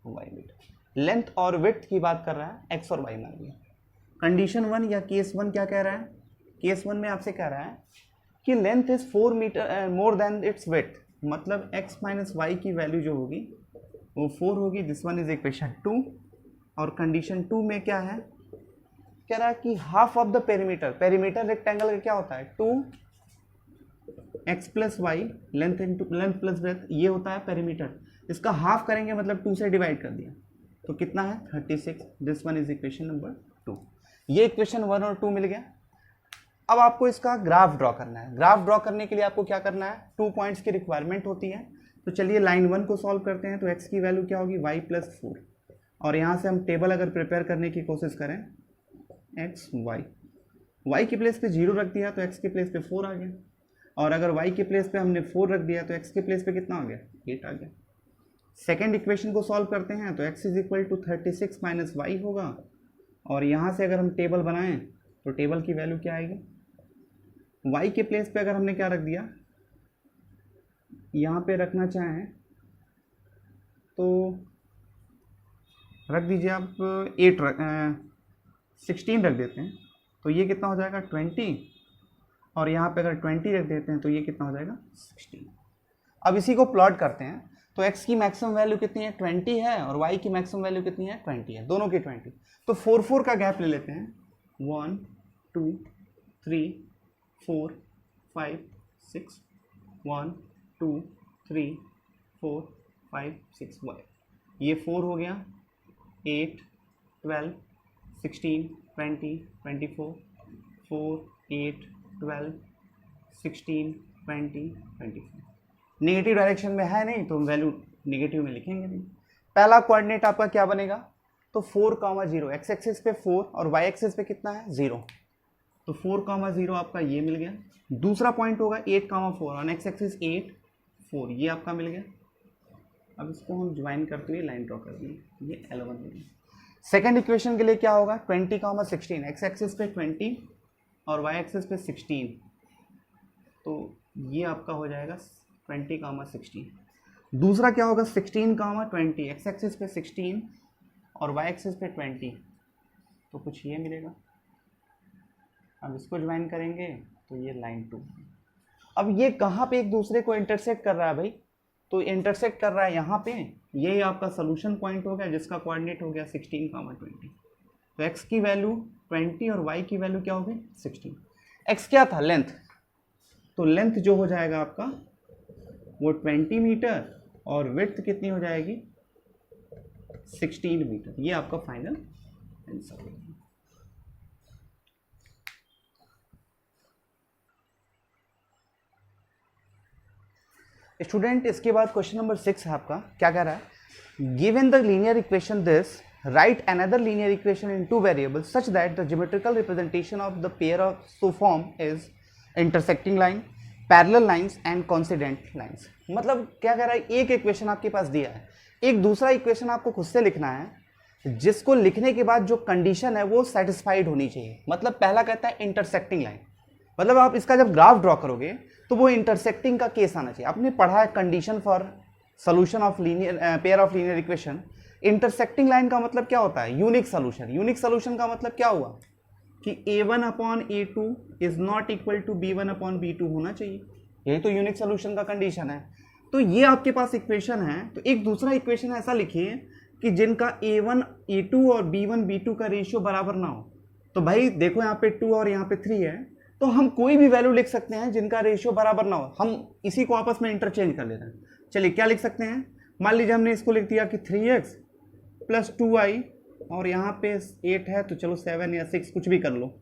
y metre. Length और विड्थ की बात कर रहा है, एक्स और वाई मान लिया। कंडीशन 1 या केस 1 क्या कह रहा है, केस 1 में आपसे कह रहा है कि length is 4 metre more than its width, मतलब x माइनस वाई की वैल्यू जो होगी वो 4 होगी। This one is equation 2। और कंडीशन 2 में क्या है, कह रहा है कि half of the perimeter, perimeter rectangle का क्या होता है 2x plus y, length into length plus breadth, ये होता है पेरीमीटर। इसका हाफ करेंगे मतलब 2 से डिवाइड कर दिया तो कितना है 36। This one is equation number 2। ये इक्वेशन 1 और 2 मिल गया। अब आपको इसका ग्राफ ड्रॉ करना है। ग्राफ ड्रॉ करने के लिए आपको क्या करना है, 2 पॉइंट्स की रिक्वायरमेंट होती है। तो चलिए लाइन 1 को सॉल्व करते हैं। तो x की वैल्यू क्या होगी y प्लस 4, और यहाँ से हम टेबल अगर प्रिपेयर करने की कोशिश करें x y के प्लेस पे 0 रख दिया तो x के प्लेस पे 4 आ गया, और अगर y के प्लेस पे हमने 4 रख दिया तो x के प्लेस पे कितना आ गया 8 आ गया। सेकेंड इक्वेशन को सॉल्व करते हैं तो x is equal to 36 minus y होगा, और यहाँ से अगर हम टेबल बनाएं तो टेबल की वैल्यू क्या आएगी, y के प्लेस पे अगर हमने क्या रख दिया, यहाँ पे रखना चाहें तो रख दीजिए आप 16 रख देते हैं तो ये कितना हो जाएगा 20, और यहाँ पे अगर 20 रख देते हैं तो ये कितना हो जाएगा 16। अब इसी को प्लॉट करते हैं तो x की मैक्सिमम वैल्यू कितनी है 20 है, और y की मैक्सिमम वैल्यू कितनी है 20 है, दोनों की 20। तो 4 का गैप ले लेते हैं, 1 2 3 4 5 6, 1 2 3 4 5 6 1, ये 4 हो गया, 8 12 16 20 24 4 8 12 16 20 24। नेगेटिव डायरेक्शन में है नहीं तो हम वैल्यू नेगेटिव में लिखेंगे नहीं। पहला कोऑर्डिनेट आपका क्या बनेगा, तो 4,0, एक्स एक्सिस पे 4 और वाई एक्सिस पे कितना है 0, तो 4,0 आपका ये मिल गया। दूसरा पॉइंट होगा 8,4 और एक्स एक्सिस 8 4, ये आपका मिल गया। अब इसको हम ज्वाइन करते हुए लाइन ड्रॉ कर देंगे, ये L1 मिल गया। सेकेंड इक्वेशन के लिए क्या होगा 20,16, एक्स एक्सिस पे 20 और वाई एक्सिस पे 16, तो ये आपका हो जाएगा 20,16। दूसरा क्या होगा 16,20, एक्स एक्सिस पे 16 और वाई एक्सिस पे 20, तो कुछ ये मिलेगा। अब इसको ज्वाइन करेंगे तो ये लाइन 2। अब ये कहाँ पे एक दूसरे को इंटरसेक्ट कर रहा है भाई, तो इंटरसेक्ट कर रहा है यहाँ पे, ये आपका सोल्यूशन पॉइंट हो गया जिसका कोऑर्डिनेट हो गया 16,20। तो x की वैल्यू 20 और y की वैल्यू क्या हो गई 16। x क्या था लेंथ, तो लेंथ जो हो जाएगा आपका वो 20 मीटर और विड्थ कितनी हो जाएगी 16 मीटर। ये आपका फाइनल आंसर है। स्टूडेंट इसके बाद क्वेश्चन नंबर 6 है आपका, क्या कह रहा है, given the linear equation this write another linear equation in two variables such that the geometrical representation of the pair of so form is intersecting line, parallel lines and coincident lines। मतलब क्या कह रहा है, एक equation आपके पास दिया है, एक दूसरा इक्वेशन आपको खुद से लिखना है जिसको लिखने के बाद जो कंडीशन है वो सेटिस्फाइड होनी चाहिए। मतलब पहला कहता है इंटरसेक्टिंग लाइन, मतलब आप इसका जब ग्राफ ड्रॉ करोगे तो वो इंटरसेक्टिंग का केस आना चाहिए। आपने पढ़ा है condition for solution of linear pair of linear equation, intersecting line का मतलब क्या होता है यूनिक सोल्यूशन। यूनिक सोल्यूशन का मतलब क्या हुआ कि a1/a2 is not equal to b1/b2 होना चाहिए, यही तो यूनिक सोल्यूशन का कंडीशन है। तो ये आपके पास इक्वेशन है, तो एक दूसरा इक्वेशन ऐसा लिखिए कि जिनका a1 a2 और b1 b2 का रेशियो बराबर ना हो। तो भाई देखो यहाँ पे 2 और यहाँ पे 3 है, तो हम कोई भी वैल्यू लिख सकते हैं जिनका रेशियो बराबर ना हो, हम इसी को आपस में इंटरचेंज कर लेते हैं। चलिए क्या लिख सकते हैं, मान लीजिए हमने इसको लिख दिया कि 3x प्लस 2y और यहाँ पे 8 है तो चलो 7 या 6 कुछ भी कर लो,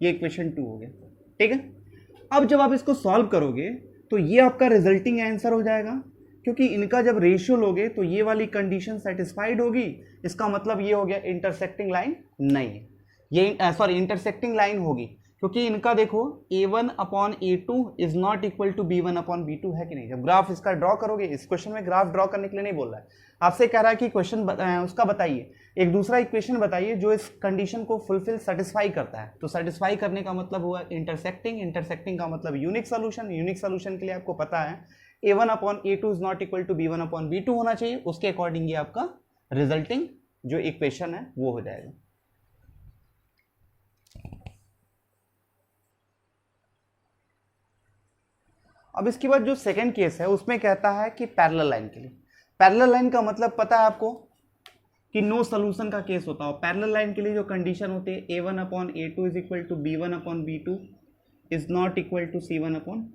ये इक्वेशन 2 हो गया। ठीक है, अब जब आप इसको सॉल्व करोगे तो ये आपका रिजल्टिंग आंसर हो जाएगा, क्योंकि इनका जब रेशियो लोगे तो ये वाली कंडीशन सेटिस्फाइड होगी। इसका मतलब ये हो गया इंटरसेक्टिंग लाइन नहीं है, ये सॉरी इंटरसेक्टिंग लाइन होगी, क्योंकि इनका देखो a1/a2 is not equal to b1/b2 है कि नहीं। जब ग्राफ इसका ड्रॉ करोगे, इस क्वेश्चन में ग्राफ ड्रॉ करने के लिए नहीं बोल रहा है, आपसे कह रहा है कि क्वेश्चन उसका बताइए, एक दूसरा इक्वेशन बताइए जो इस कंडीशन को फुलफिल सेटिस्फाई करता है। तो सेटिस्फाई करने का मतलब हुआ इंटरसेक्टिंग, इंटरसेक्टिंग का मतलब यूनिक सोल्यूशन। यूनिक सोल्यूशन के लिए आपको पता है a1/a2 is not equal to b1/b2 होना चाहिए, उसके अकॉर्डिंग ये आपका रिजल्टिंग जो इक्वेशन है वो हो जाएगा। अब इसके बाद जो सेकंड केस है उसमें कहता है कि पैरेलल लाइन के लिए, पैरेलल लाइन का मतलब पता है आपको कि नो सोल्यूशन का केस होता है। पैरेलल लाइन के लिए जो कंडीशन होती है a1 upon a2 is equal to b1 upon b2 is not equal to c1 upon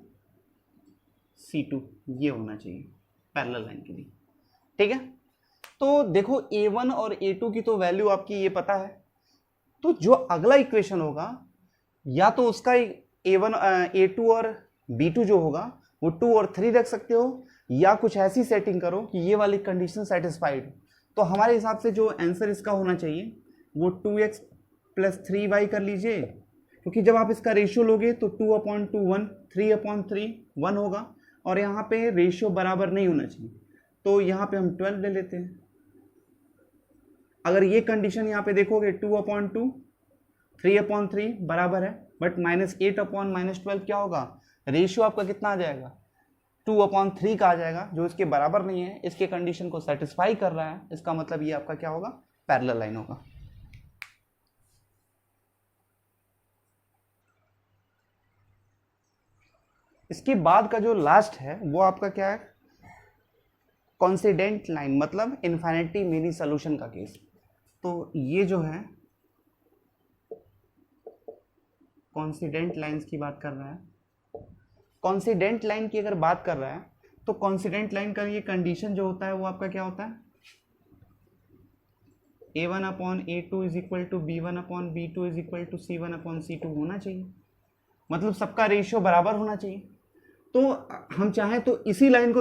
c2, ये होना चाहिए पैरेलल लाइन के लिए। ठीक है, तो देखो a1 और a2 की तो वैल्यू आपकी ये पता है, तो जो अगला इक्वेशन होगा या तो उसका a1 a2 और b2 जो होगा वो 2 और 3 रख सकते हो, या कुछ ऐसी सेटिंग करो कि ये वाली कंडीशन सेटिस्फाइड। तो हमारे हिसाब से जो आंसर इसका होना चाहिए वो 2x प्लस 3y कर लीजिए, क्योंकि जब आप इसका रेशियो लोगे तो 2/2 1, 3/3 1 होगा, और यहाँ पे रेशियो बराबर नहीं होना चाहिए, तो यहाँ पे हम 12 ले लेते हैं। अगर ये कंडीशन यहाँ पे देखोगे 2/2 3/3 बराबर है, बट -8/-12 क्या होगा, रेशियो आपका कितना आ जाएगा 2/3 का आ जाएगा, जो इसके बराबर नहीं है, इसके कंडीशन को सेटिस्फाई कर रहा है, इसका मतलब ये आपका क्या होगा, पैरेलल लाइन होगा। इसके बाद का जो लास्ट है वो आपका क्या है, कॉन्सिडेंट लाइन, मतलब इनफाइनिटी मिनी सोल्यूशन का केस। तो ये जो है कॉन्सिडेंट लाइंस की बात कर रहा है। कॉन्सिडेंट लाइन की अगर बात कर रहा है तो कॉन्सिडेंट लाइन का ये कंडीशन जो होता है वो आपका क्या होता है, a1 upon a2 is equal to b1 upon b2 is equal to c1 upon c2 होना चाहिए, मतलब सबका रेशियो बराबर होना चाहिए। तो हम चाहें तो इसी लाइन को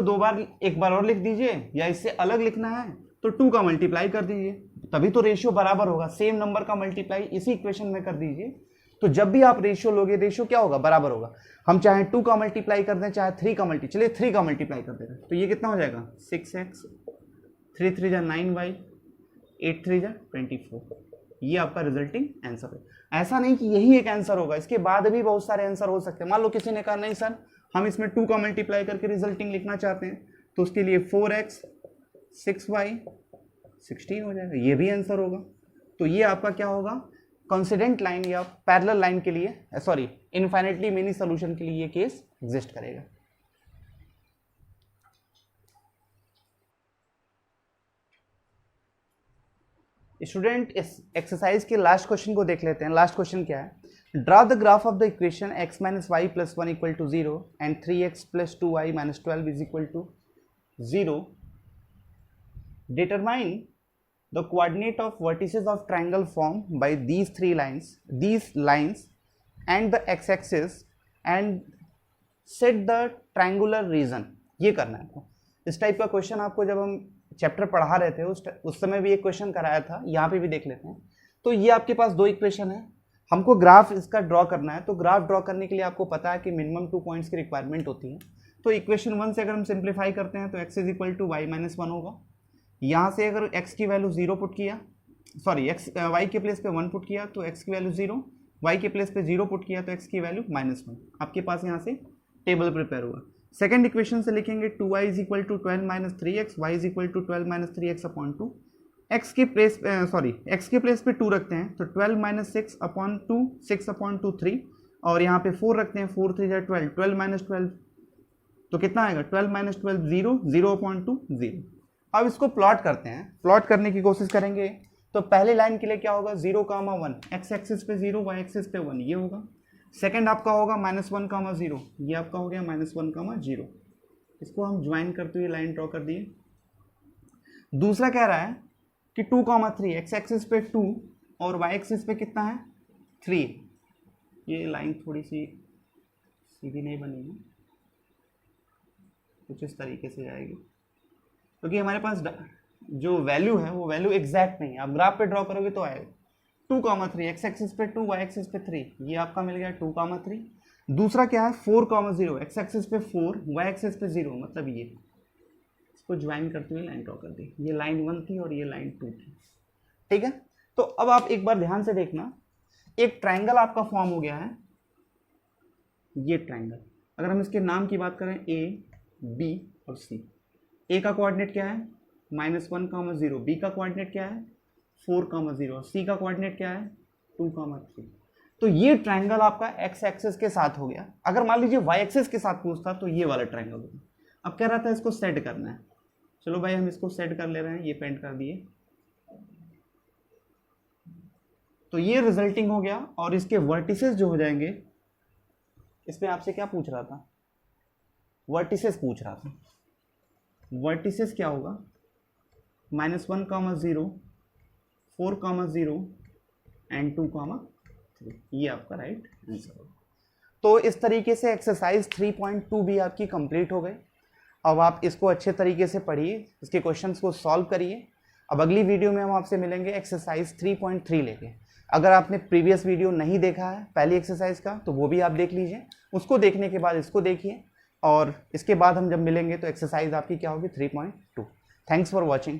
एक बार और लिख दीजिए, या इससे अलग लिखना है तो 2 का मल्टीप्लाई कर दीजिए, तभी तो रेशियो बराबर होगा। सेम नंबर का मल्टीप्लाई इसी इक्वेशन में कर दीजिए, तो जब भी आप रेशियो लोगे रेशियो क्या होगा, बराबर होगा। हम चाहे 2 का मल्टीप्लाई कर दें, चाहे 3 का चलिए 3 का मल्टीप्लाई कर दें, तो ये कितना हो जाएगा 6x, 3 3 जा 9y, 8 3 जा 24, ये आपका रिजल्टिंग आंसर है। ऐसा नहीं कि यही एक आंसर होगा, इसके बाद भी बहुत सारे आंसर हो सकते हैं। मान लो किसी ने कहा नहीं सर हम इसमें 2 का मल्टीप्लाई करके रिजल्टिंग लिखना चाहते हैं, तो उसके लिए 4x 6y 16 हो जाएगा, ये भी आंसर होगा। तो ये आपका क्या होगा, कॉन्सिडेंट लाइन या पैरेलल लाइन के लिए, सॉरी इनफाइनाइटली मेनी सॉल्यूशन के लिए ये केस एग्जिस्ट करेगा। स्टूडेंट इस एक्सरसाइज के लास्ट क्वेश्चन को देख लेते हैं। लास्ट क्वेश्चन क्या है, draw the graph of the equation x minus y plus 1 equal to 0 and 3x plus 2y minus 12 is equal to 0। Determine the coordinate of vertices of triangle formed by these lines and the x-axis and set the triangular region। ये करना है आपको। इस type का question आपको जब हम chapter पढ़ा रहे थे उस समय भी एक क्वेश्चन कराया था, यहाँ पे भी देख लेते हैं। तो ये आपके पास 2 इक्वेशन है, हमको ग्राफ इसका ड्रॉ करना है। तो ग्राफ ड्रॉ करने के लिए आपको पता है कि मिनिमम 2 पॉइंट्स की रिक्वायरमेंट होती है। तो इक्वेशन 1 से अगर हम सिंप्लीफाई करते हैं तो x is equal to y minus 1 होगा। यहाँ से अगर x की वैल्यू 0 पुट किया, सॉरी y के प्लेस पे 1 पुट किया तो x की वैल्यू 0, y के प्लेस पे 0 पुट किया तो x की वैल्यू -1। आपके पास यहाँ से टेबल प्रिपेयर हुआ। सेकंड इक्वेशन से लिखेंगे 2y is equal to 12 minus 3x, y is equal to 12 minus 3x upon 2। x के प्लेस पे 2 रखते हैं तो 12 माइनस 6 अपॉन 2, 6 अपॉन 2 3, और यहाँ पे 4 रखते हैं, 4 3 जा 12, 12 माइनस 12 तो कितना आएगा 12 माइनस 12 0, 0 अपॉन 2 0। अब इसको प्लॉट करते हैं, प्लॉट करने की कोशिश करेंगे। तो पहले लाइन के लिए क्या होगा 0, 1, x एक्सिस पे 0, y एक्सिस पे 1, ये होगा। सेकंड आपका होगा -1, 0, ये आपका हो गया -1, 0। इसको हम ज्वाइन करते हुए लाइन ड्रॉ कर दिए। दूसरा कह रहा है कि 2, 3, x एक्सिस पे 2 और y एक्सिस पे कितना है 3। ये लाइन थोड़ी सी सीधी नहीं बनेगी, कुछ इस तरीके से जाएगी, क्योंकि हमारे पास जो वैल्यू है वो वैल्यू एग्जैक्ट नहीं है। आप ग्राफ पे ड्रॉ करोगे तो आएगा 2, 3, x एक्सिस पे 2, y एक्सिस पे 3, ये आपका मिल गया 2, 3। दूसरा क्या है 4, 0, x एक्सिस पे 4, y एक्सिस पे 0, मतलब ये। इसको ज्वाइन करते हुए लाइन ड्रॉ कर दी। ये लाइन 1 थी और ये लाइन 2 थी, ठीक है। तो अब आप एक बार ध्यान से देखना, एक ट्राइंगल आपका फॉर्म हो गया है। ये ट्राइंगल, अगर हम इसके नाम की बात करें A, B और C। A का कोऑर्डिनेट क्या है -1, 0, B का कोऑर्डिनेट क्या है 4,0, सी का कोऑर्डिनेट क्या है 2,3। तो ये ट्रायंगल आपका एक्स एक्सिस के साथ हो गया। अगर मान लीजिए वाई एक्सिस के साथ पूछता तो ये वाला ट्रायंगल होता। अब कह रहा था इसको सेट करना है, चलो भाई हम इसको सेट कर ले रहे हैं, ये पेंट कर दिए। तो ये रिजल्टिंग हो गया और इसके वर्टिसेस जो हो जाएंगे, इसमें आपसे क्या पूछ रहा था, वर्टिसेस पूछ रहा था। वर्टिसेस क्या होगा, -1,0, 4,0 एंड 2,3, ये आपका राइट आंसर होगा। तो इस तरीके से एक्सरसाइज 3.2 भी आपकी कंप्लीट हो गई। अब आप इसको अच्छे तरीके से पढ़िए, इसके क्वेश्चंस को सॉल्व करिए। अब अगली वीडियो में हम आपसे मिलेंगे एक्सरसाइज 3.3 लेके। अगर आपने प्रीवियस वीडियो नहीं देखा है पहली एक्सरसाइज का तो वो भी आप देख लीजिए, उसको देखने के बाद इसको देखिए, और इसके बाद हम जब मिलेंगे तो एक्सरसाइज आपकी क्या होगी 3.2। Thanks for watching.